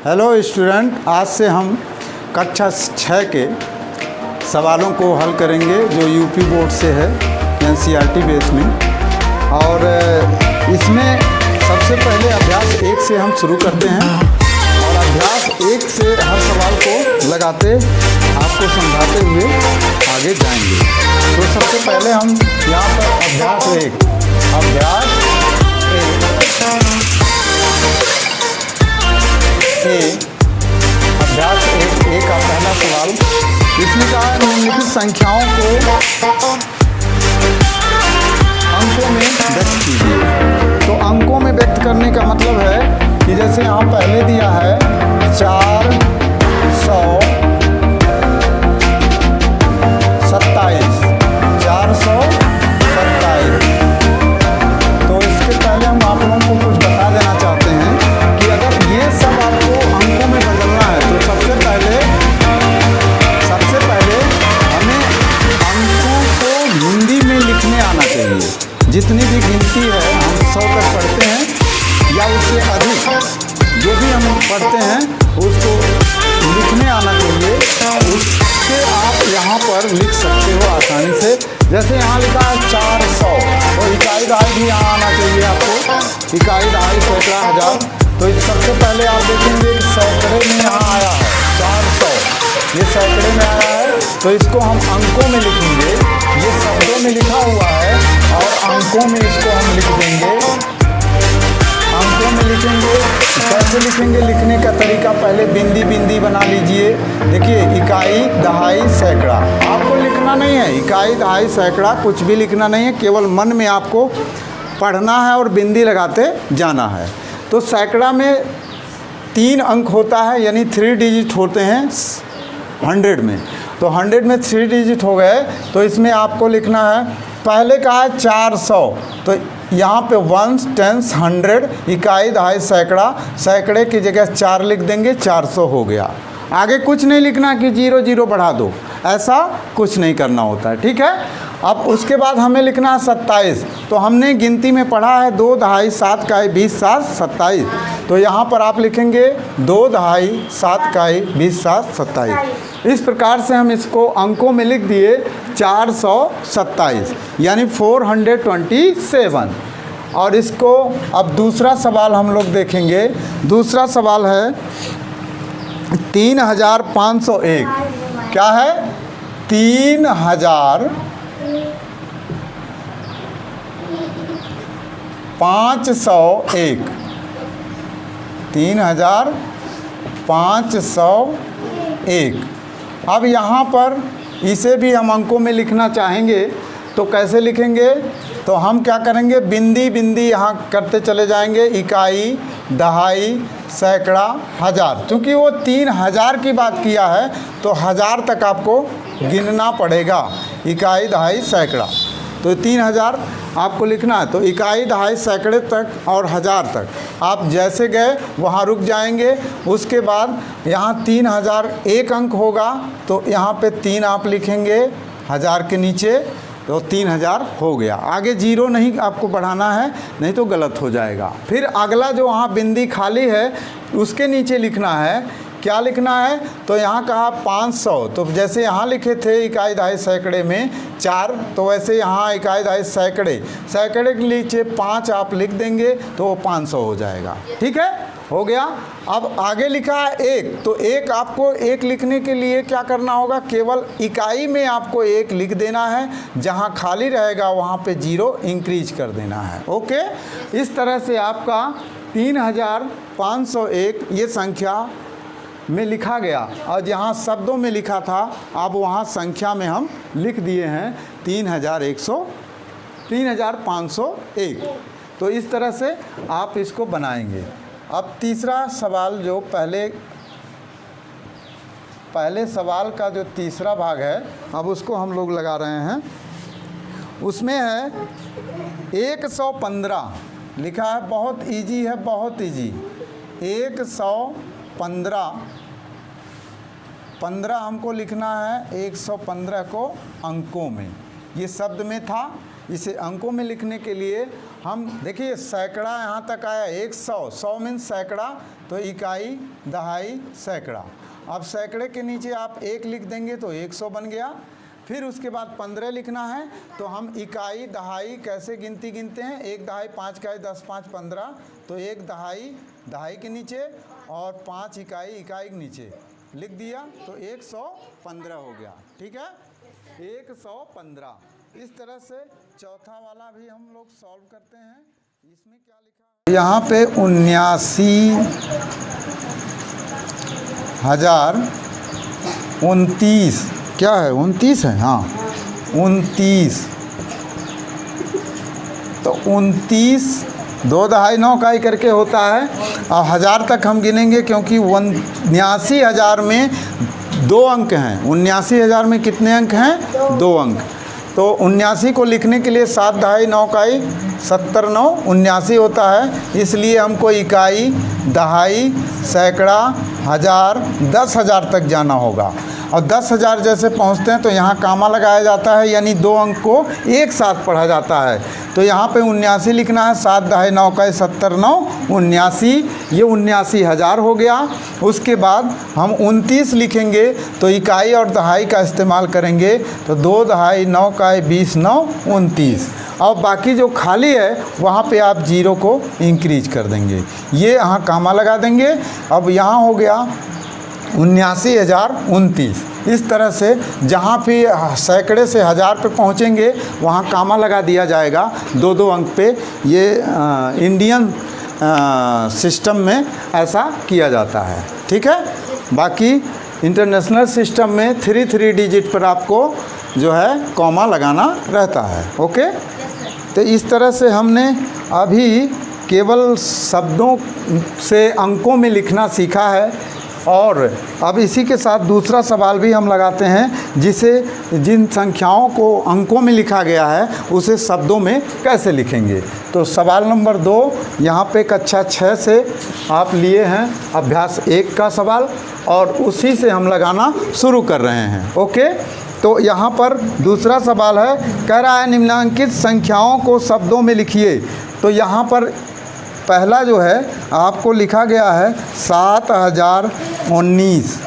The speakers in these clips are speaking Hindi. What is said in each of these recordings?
हेलो स्टूडेंट, आज से हम कक्षा 6 के सवालों को हल करेंगे जो यूपी बोर्ड से है एनसीईआरटी बेस में। और इसमें सबसे पहले अभ्यास 1 से हम शुरू करते हैं और अभ्यास 1 से हर सवाल को लगाते आपको समझाते हुए आगे जाएंगे। तो सबसे पहले हम यहाँ पर अभ्यास 1 का पहला सवाल इसमें कहा है निम्नलिखित संख्याओं को अंकों में व्यक्त कीजिए। तो अंकों में व्यक्त करने का मतलब है कि जैसे यहाँ पहले दिया है 427 तो इसके पहले हम आप लोगों को कुछ बता देना चाहते हैं कि अगर ये सब आपको अंकों में बदलना है तो सबसे पहले हमें अंकों को हिंदी में लिखने आना चाहिए। जितनी भी गिनती है हम 100 तक पढ़ते हैं या उससे अधिक जो भी हम पढ़ते हैं उसको लिखने आना चाहिए। उससे आप यहाँ पर लिख सकते हो आसानी से। जैसे यहाँ लिखा है 400 तो इकाई दहाई भी यहाँ आना चाहिए आपको। इकाई दहाई सैकड़ा हज़ार। तो इस सबसे पहले आप देखेंगे कि सैकड़े में यहाँ आया है 400, ये सैकड़े में आया है तो इसको हम अंकों में लिखेंगे। ये शब्दों में लिखा हुआ है और अंकों में इसको हम लिख देंगे। अंकों में लिखेंगे। कैसे लिखेंगे? लिखने का तरीका पहले बिंदी बिंदी बना लीजिए। देखिए इकाई दहाई सैकड़ा आपको लिखना नहीं है। इकाई दहाई सैकड़ा कुछ भी लिखना नहीं है, केवल मन में आपको पढ़ना है और बिंदी लगाते जाना है। तो सैकड़ा में 3 अंक होता है, यानी 3 डिजिट होते हैं 100 में। तो 100 में 3 डिजिट हो गए तो इसमें आपको लिखना है। पहले का है 400 तो यहाँ पे 1 10 100 इकाई दहाई सैकड़ा। सैकड़े की जगह 4 लिख देंगे, 400 हो गया। आगे कुछ नहीं लिखना कि 0 0 बढ़ा दो, ऐसा कुछ नहीं करना होता है, ठीक है। अब उसके बाद हमें लिखना है 27। तो हमने गिनती में पढ़ा है 2 दहाई 7 इकाई 20 7 27। तो यहाँ पर आप लिखेंगे 2 दहाई 7 इकाई 20 7 27। इस प्रकार से हम इसको अंकों में लिख दिए 427 यानी 427। और इसको अब दूसरा सवाल हम लोग देखेंगे। दूसरा सवाल है 3501। क्या है? 3501 3501। अब यहाँ पर इसे भी हम अंकों में लिखना चाहेंगे तो कैसे लिखेंगे? तो हम क्या करेंगे, बिंदी बिंदी यहाँ करते चले जाएंगे। इकाई दहाई सैकड़ा हज़ार। क्योंकि वो 3000 की बात किया है तो 1000 तक आपको गिनना पड़ेगा। इकाई दहाई सैकड़ा तो 3000 आपको लिखना है। तो इकाई दहाई सैकड़े तक और 1000 तक आप जैसे गए वहाँ रुक जाएंगे। उसके बाद यहाँ 3000 एक अंक होगा तो यहाँ पे 3 आप लिखेंगे 1000 के नीचे, तो 3000 हो गया। आगे 0 नहीं आपको बढ़ाना है, नहीं तो गलत हो जाएगा। फिर अगला जो वहाँ बिंदी खाली है उसके नीचे लिखना है। क्या लिखना है? तो यहाँ कहा 500। तो जैसे यहाँ लिखे थे इकाई दहाई सैकड़े में 4 तो वैसे यहाँ इकाई दहाई सैकड़े के नीचे 5 आप लिख देंगे तो वो 500 हो जाएगा, ठीक है, हो गया। अब आगे लिखा है 1। तो 1 आपको 1 लिखने के लिए क्या करना होगा? केवल इकाई में आपको 1 लिख देना है, जहाँ खाली रहेगा वहाँ पे 0 इंक्रीज कर देना है। ओके, इस तरह से आपका 3501 ये संख्या में लिखा गया और जहाँ शब्दों में लिखा था अब वहाँ संख्या में हम लिख दिए हैं 3501। तो इस तरह से आप इसको बनाएंगे। अब तीसरा सवाल जो पहले सवाल का जो तीसरा भाग है अब उसको हम लोग लगा रहे हैं। उसमें है 115 लिखा है। बहुत इजी है, बहुत इजी। 115 हमको लिखना है। 115 को अंकों में, ये शब्द में था, इसे अंकों में लिखने के लिए हम देखिए सैकड़ा यहाँ तक आया 100, 100 मीन्स सैकड़ा, तो इकाई, दहाई, सैकड़ा। अब सैकड़े के नीचे आप 1 लिख देंगे तो 100 बन गया। फिर उसके बाद 15 लिखना है, तो हम इकाई, दहाई कैसे गिनते हैं, 1 दहाई 5 इकाई 10 5 15, तो 1 दहाई, दहाई के नीचे और 5 इकाई, इकाई के नीचे लिख दिया तो 115 हो गया। ठीक है, 115। इस तरह से चौथा वाला भी हम लोग सॉल्व करते हैं। इसमें क्या लिखा है यहाँ पे 79,029, क्या है 29 है, हाँ 29। तो 29 2 दहाई 9 इकाई करके होता है। और 1000 तक हम गिनेंगे क्योंकि 79,000 में 2 अंक हैं। 79,000 में कितने अंक हैं, 2 अंक। तो 79 को लिखने के लिए 7 दहाई 9 इकाई 70 9 79 होता है। इसलिए हमको इकाई, दहाई, सैकड़ा, हज़ार, 10,000 तक जाना होगा। और 10,000 जैसे पहुंचते हैं तो यहाँ कामा लगाया जाता है, यानी 2 अंक को एक साथ पढ़ा जाता है। तो यहाँ पे 79 लिखना है, 7 दहाई 9 इकाई 70 9 79, ये 79,000 हो गया। उसके बाद हम 29 लिखेंगे तो इकाई और दहाई का इस्तेमाल करेंगे, तो 2 दहाई 9 इकाई 20 9 29। और बाकी जो खाली है वहाँ पे आप 0 को इंक्रीज कर देंगे, ये यहाँ कामा लगा देंगे। अब यहाँ हो गया 79,029। इस तरह से जहाँ भी सैकड़े से 1000 पे पहुँचेंगे वहाँ कामा लगा दिया जाएगा 2-2 अंक पे। ये इंडियन सिस्टम में ऐसा किया जाता है। ठीक है, बाकी इंटरनेशनल सिस्टम में 3 डिजिट पर आपको जो है कॉमा लगाना रहता है। ओके, तो इस तरह से हमने अभी केवल शब्दों से अंकों में लिखना सीखा है। और अब इसी के साथ दूसरा सवाल भी हम लगाते हैं, जिसे जिन संख्याओं को अंकों में लिखा गया है उसे शब्दों में कैसे लिखेंगे। तो सवाल नंबर 2 यहाँ पे कक्षा 6 से आप लिए हैं अभ्यास 1 का सवाल, और उसी से हम लगाना शुरू कर रहे हैं। ओके, तो यहाँ पर दूसरा सवाल है, कह रहा है निम्नलिखित संख्याओं को शब्दों में लिखिए। तो यहाँ पर पहला जो है आपको लिखा गया है 7019।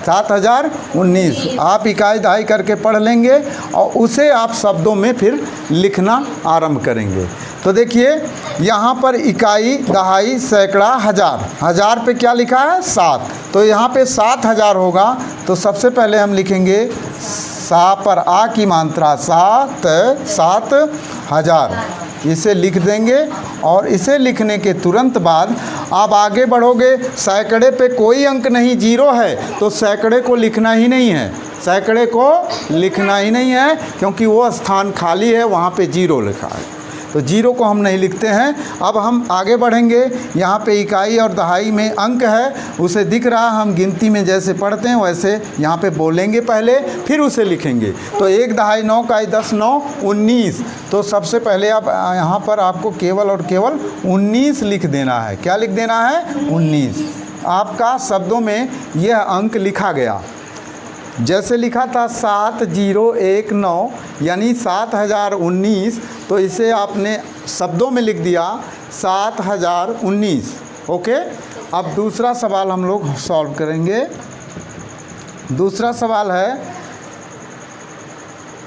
7019 आप इकाई दहाई करके पढ़ लेंगे और उसे आप शब्दों में फिर लिखना आरंभ करेंगे। तो देखिए यहाँ पर इकाई, दहाई, सैकड़ा, हज़ार। हज़ार पे क्या लिखा है 7, तो यहाँ पे 7000 होगा। तो सबसे पहले हम लिखेंगे सा पर आ की मात्रा 7,000, इसे लिख देंगे। और इसे लिखने के तुरंत बाद आप आगे बढ़ोगे। सैकड़े पे कोई अंक नहीं, 0 है, तो सैकड़े को लिखना ही नहीं है, सैकड़े को लिखना ही नहीं है, क्योंकि वो स्थान खाली है, वहाँ पे 0 लिखा है, तो 0 को हम नहीं लिखते हैं। अब हम आगे बढ़ेंगे। यहाँ पे इकाई और दहाई में अंक है, उसे दिख रहा, हम गिनती में जैसे पढ़ते हैं वैसे यहाँ पे बोलेंगे पहले, फिर उसे लिखेंगे। तो 1 दहाई 9 इकाई 10 9 19। तो सबसे पहले आप यहाँ पर आपको केवल और केवल 19 लिख देना है। क्या लिख देना है? 19। आपका शब्दों में यह अंक लिखा गया। जैसे लिखा था 7019 यानी 7019, तो इसे आपने शब्दों में लिख दिया 7019। ओके, अब दूसरा सवाल हम लोग सॉल्व करेंगे। दूसरा सवाल है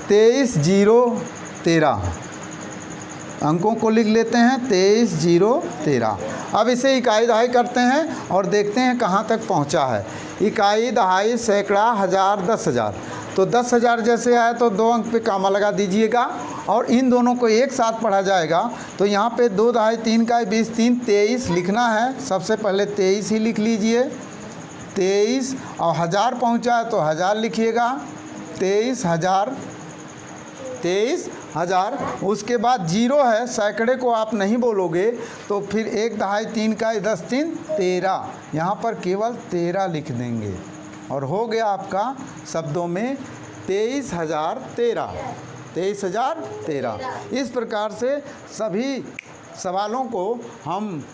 23,013। अंकों को लिख लेते हैं 23,013। अब इसे इकाई दहाई करते हैं और देखते हैं कहाँ तक पहुँचा है। इकाई, दहाई, सैकड़ा, हज़ार, 10,000। तो 10,000 जैसे आया तो 2 अंक पे कामा लगा दीजिएगा और इन दोनों को एक साथ पढ़ा जाएगा। तो यहाँ पे 2 दहाई 3 इकाई 20 3 23 लिखना है। सबसे पहले 23 ही लिख लीजिए, 23। और 1000 पहुँचा है तो 1000 लिखिएगा, 23,000, 23,000। उसके बाद 0 है, सैकड़े को आप नहीं बोलोगे, तो फिर 1 दहाई 3 इकाई 10 3 13। यहाँ पर केवल 13 लिख देंगे और हो गया आपका शब्दों में 23,013। 23,013। इस प्रकार से सभी सवालों को हम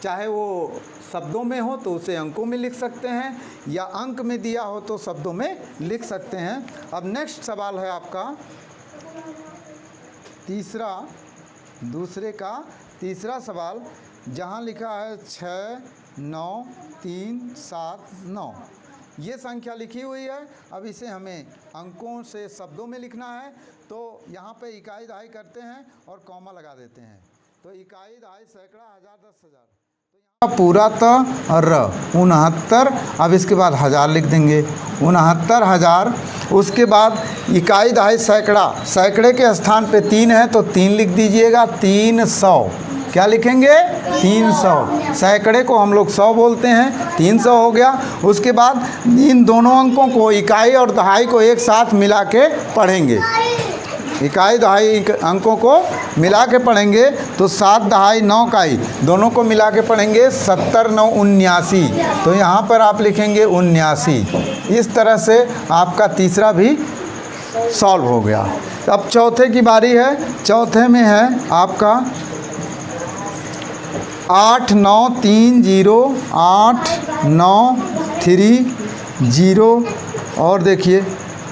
चाहे वो शब्दों में हो तो उसे अंकों में लिख सकते हैं, या अंक में दिया हो तो शब्दों में लिख सकते हैं। अब नेक्स्ट सवाल है आपका दूसरे का तीसरा सवाल। जहाँ लिखा है 6 9 3 7 9 ये संख्या लिखी हुई है। अब इसे हमें अंकों से शब्दों में लिखना है, तो यहाँ पे इकाई दहाई करते हैं और कॉमा लगा देते हैं। तो इकाई दहाई सैकड़ा हज़ार दस हज़ार, तो यहाँ पूरा र 69। अब इसके बाद हज़ार लिख देंगे 69,000। उसके बाद इकाई दहाई सैकड़ा, सैकड़े के स्थान पे 3 है तो 3 लिख दीजिएगा। 300, क्या लिखेंगे? 300। सैकड़े को हम लोग 100 बोलते हैं, 300 हो गया। उसके बाद इन दोनों अंकों को, इकाई और दहाई को एक साथ मिला के पढ़ेंगे। इकाई दहाई अंकों को मिला के पढ़ेंगे तो 7 दहाई 9 इकाई दोनों को मिला के पढ़ेंगे 70 9 79। तो यहाँ पर आप लिखेंगे 79। इस तरह से आपका तीसरा भी सॉल्व हो गया। अब चौथे की बारी है। चौथे में है आपका 8 9 3 0 8 9 3 0 और देखिए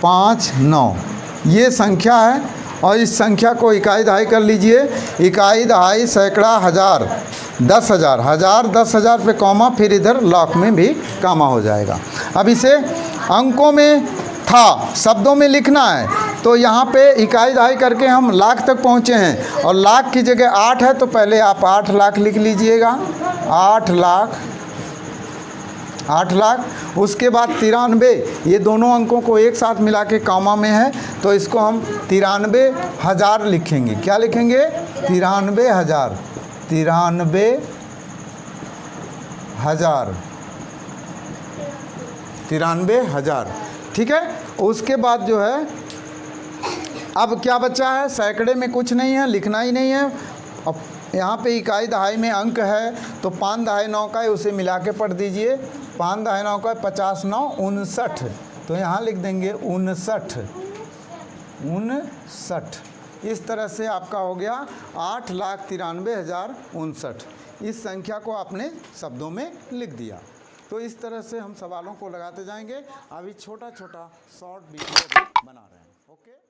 5 9, ये संख्या है। और इस संख्या को इकाई दहाई कर लीजिए। इकाई दहाई सैकड़ा हज़ार 10,000, हज़ार 10,000 पे कॉमा, फिर इधर लाख में भी कॉमा हो जाएगा। अब इसे अंकों में था, शब्दों में लिखना है। तो यहाँ पे इकाई दहाई करके हम लाख तक पहुँचे हैं, और लाख की जगह 8 है तो पहले आप 8 लाख लिख लीजिएगा। 8 लाख, 8 लाख। उसके बाद 93, ये दोनों अंकों को एक साथ मिला के कॉमा में है तो इसको हम 93,000 लिखेंगे। क्या लिखेंगे? 93,000, 93,000, 93,000। ठीक है। उसके बाद जो है अब क्या बचा है? सैकड़े में कुछ नहीं है, लिखना ही नहीं है। अब यहाँ पे इकाई दहाई में अंक है तो 5 दहाई 9 का है, उसे मिला के पढ़ दीजिए। 5 दहाई 9 का 50 9 59, तो यहाँ लिख देंगे 59, 59। इस तरह से आपका हो गया 8,93,059। इस संख्या को आपने शब्दों में लिख दिया। तो इस तरह से हम सवालों को लगाते जाएंगे। अभी छोटा छोटा शॉर्ट वीडियो भी बना रहे हैं। ओके।